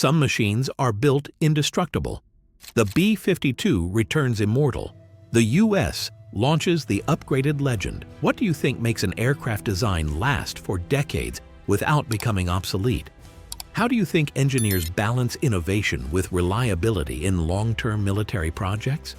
Some machines are built indestructible. The B-52 returns immortal. The U.S. launches the upgraded Legend. What do you think makes an aircraft design last for decades without becoming obsolete? How do you think engineers balance innovation with reliability in long-term military projects?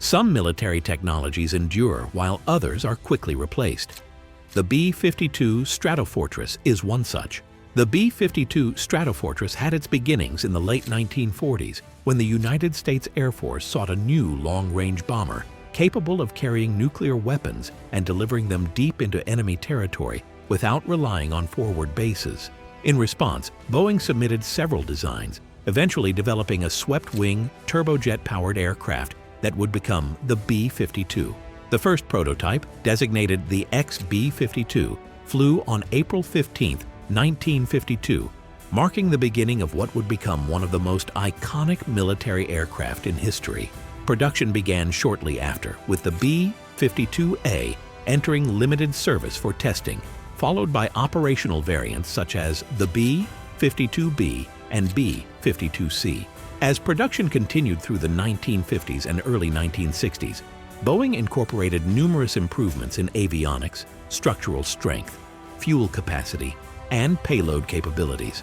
Some military technologies endure while others are quickly replaced. The B-52 Stratofortress is one such. The B-52 Stratofortress had its beginnings in the late 1940s when the United States Air Force sought a new long-range bomber capable of carrying nuclear weapons and delivering them deep into enemy territory without relying on forward bases. In response, Boeing submitted several designs, eventually developing a swept-wing, turbojet-powered aircraft that would become the B-52. The first prototype, designated the XB-52, flew on April 15, 1952, marking the beginning of what would become one of the most iconic military aircraft in history. Production began shortly after, with the B-52A entering limited service for testing, followed by operational variants such as the B-52B and B-52C. As production continued through the 1950s and early 1960s, Boeing incorporated numerous improvements in avionics, structural strength, fuel capacity, and payload capabilities.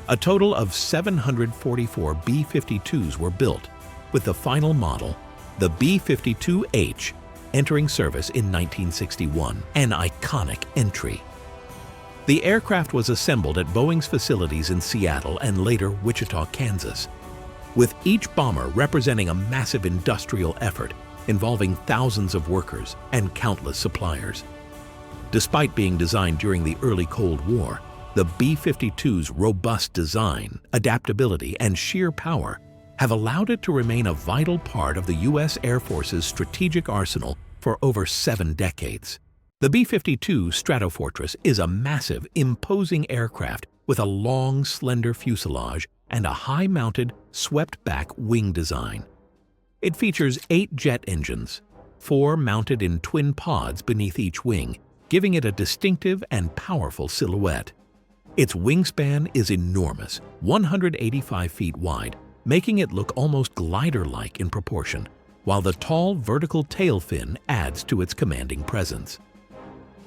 A total of 744 B-52s were built, with the final model, the B-52H, entering service in 1961, an iconic entry. The aircraft was assembled at Boeing's facilities in Seattle and later Wichita, Kansas, with each bomber representing a massive industrial effort involving thousands of workers and countless suppliers. Despite being designed during the early Cold War, the B-52's robust design, adaptability, and sheer power have allowed it to remain a vital part of the U.S. Air Force's strategic arsenal for over 7 decades. The B-52 Stratofortress is a massive, imposing aircraft with a long, slender fuselage and a high-mounted, swept-back wing design. It features 8 jet engines, 4 mounted in twin pods beneath each wing, giving it a distinctive and powerful silhouette. Its wingspan is enormous, 185 feet wide, making it look almost glider-like in proportion, while the tall vertical tail fin adds to its commanding presence.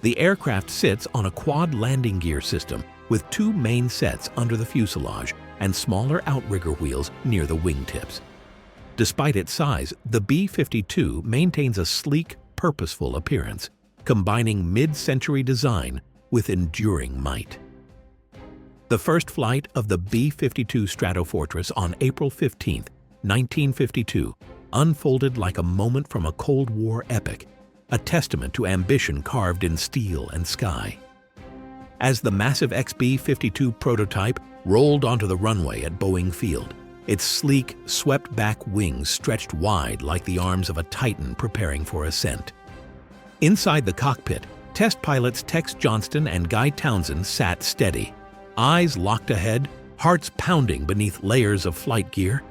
The aircraft sits on a quad landing gear system with 2 main sets under the fuselage and smaller outrigger wheels near the wingtips. Despite its size, the B-52 maintains a sleek, purposeful appearance, combining mid-century design with enduring might. The first flight of the B-52 Stratofortress on April 15, 1952, unfolded like a moment from a Cold War epic, a testament to ambition carved in steel and sky. As the massive XB-52 prototype rolled onto the runway at Boeing Field, its sleek, swept-back wings stretched wide like the arms of a titan preparing for ascent. Inside the cockpit, test pilots Tex Johnston and Guy Townsend sat steady, eyes locked ahead, hearts pounding beneath layers of flight gear.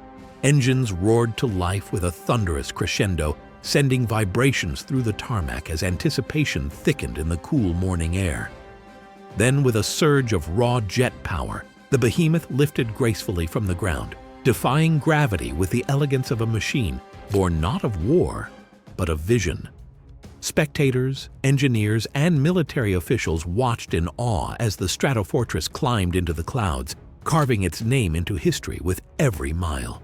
Engines roared to life with a thunderous crescendo, sending vibrations through the tarmac as anticipation thickened in the cool morning air. Then, with a surge of raw jet power, the behemoth lifted gracefully from the ground, defying gravity with the elegance of a machine born not of war, but of vision. Spectators, engineers, and military officials watched in awe as the Stratofortress climbed into the clouds, carving its name into history with every mile.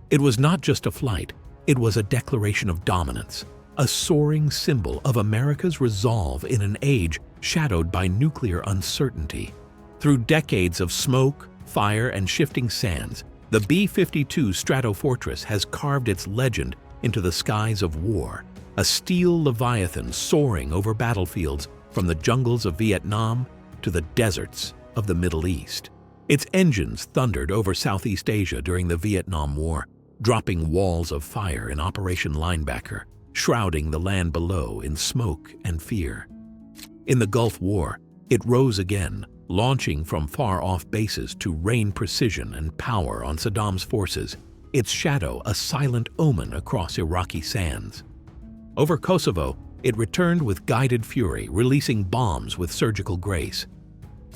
It was not just a flight, it was a declaration of dominance, a soaring symbol of America's resolve in an age shadowed by nuclear uncertainty. Through decades of smoke, fire, and shifting sands, the B-52 Stratofortress has carved its legend into the skies of war, a steel leviathan soaring over battlefields from the jungles of Vietnam to the deserts of the Middle East. Its engines thundered over Southeast Asia during the Vietnam War, dropping walls of fire in Operation Linebacker, shrouding the land below in smoke and fear. In the Gulf War, it rose again, launching from far-off bases to rain precision and power on Saddam's forces, its shadow a silent omen across Iraqi sands. Over Kosovo, it returned with guided fury, releasing bombs with surgical grace.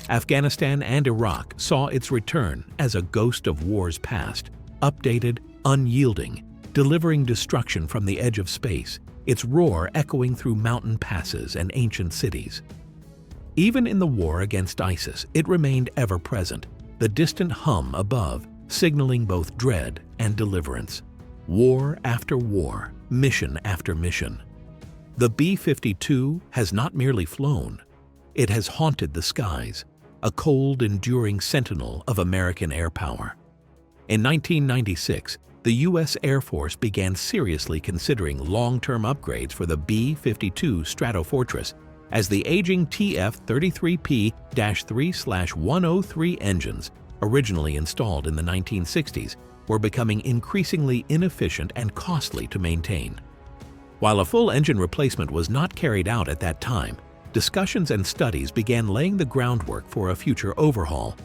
Afghanistan and Iraq saw its return as a ghost of wars past, updated, unyielding, delivering destruction from the edge of space, its roar echoing through mountain passes and ancient cities. Even in the war against ISIS, it remained ever-present, the distant hum above, signaling both dread and deliverance. War after war, mission after mission. The B-52 has not merely flown, it has haunted the skies, a cold, enduring sentinel of American air power. In 1996, the U.S. Air Force began seriously considering long-term upgrades for the B-52 Stratofortress as the aging TF-33P-3/103 engines, originally installed in the 1960s, were becoming increasingly inefficient and costly to maintain. While a full engine replacement was not carried out at that time, discussions and studies began laying the groundwork for a future overhaul.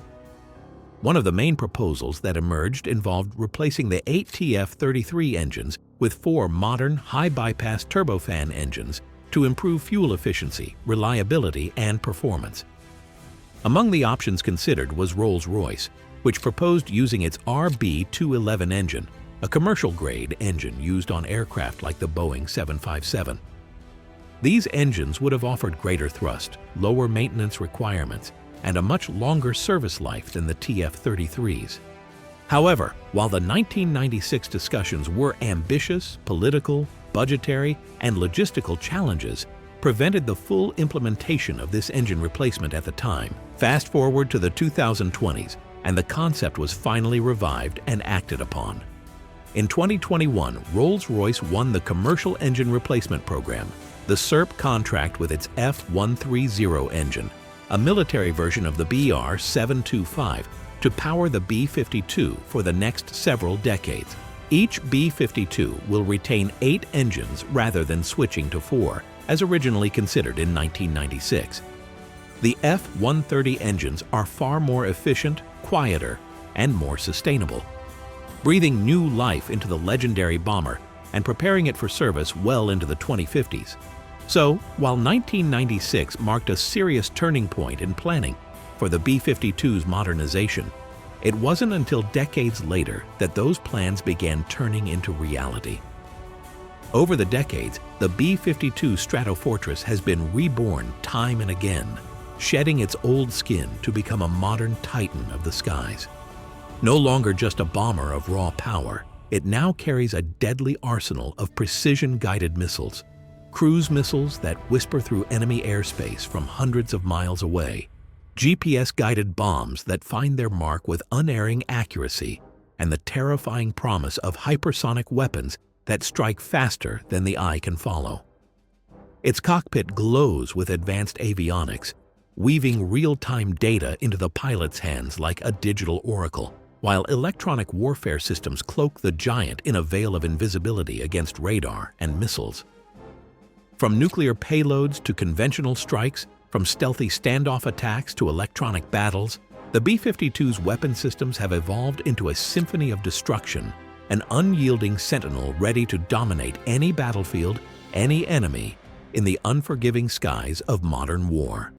One of the main proposals that emerged involved replacing the 8 TF-33 engines with 4 modern, high-bypass turbofan engines to improve fuel efficiency, reliability, and performance. Among the options considered was Rolls-Royce, which proposed using its RB211 engine, a commercial-grade engine used on aircraft like the Boeing 757. These engines would have offered greater thrust, lower maintenance requirements, and a much longer service life than the TF-33s. However, while the 1996 discussions were ambitious, political, budgetary, and logistical challenges prevented the full implementation of this engine replacement at the time. Fast forward to the 2020s, and the concept was finally revived and acted upon. In 2021, Rolls-Royce won the Commercial Engine Replacement Program, the SERP contract with its F130 engine, a military version of the BR-725, to power the B-52 for the next several decades. Each B-52 will retain 8 engines rather than switching to 4, as originally considered in 1996. The F-130 engines are far more efficient, quieter, and more sustainable, breathing new life into the legendary bomber and preparing it for service well into the 2050s. So, while 1996 marked a serious turning point in planning for the B-52's modernization, it wasn't until decades later that those plans began turning into reality. Over the decades, the B-52 Stratofortress has been reborn time and again, shedding its old skin to become a modern titan of the skies. No longer just a bomber of raw power, it now carries a deadly arsenal of precision-guided missiles, cruise missiles that whisper through enemy airspace from hundreds of miles away, GPS-guided bombs that find their mark with unerring accuracy, and the terrifying promise of hypersonic weapons that strike faster than the eye can follow. Its cockpit glows with advanced avionics, weaving real-time data into the pilot's hands like a digital oracle, while electronic warfare systems cloak the giant in a veil of invisibility against radar and missiles. From nuclear payloads to conventional strikes, from stealthy standoff attacks to electronic battles, the B-52's weapon systems have evolved into a symphony of destruction, an unyielding sentinel ready to dominate any battlefield, any enemy, in the unforgiving skies of modern war.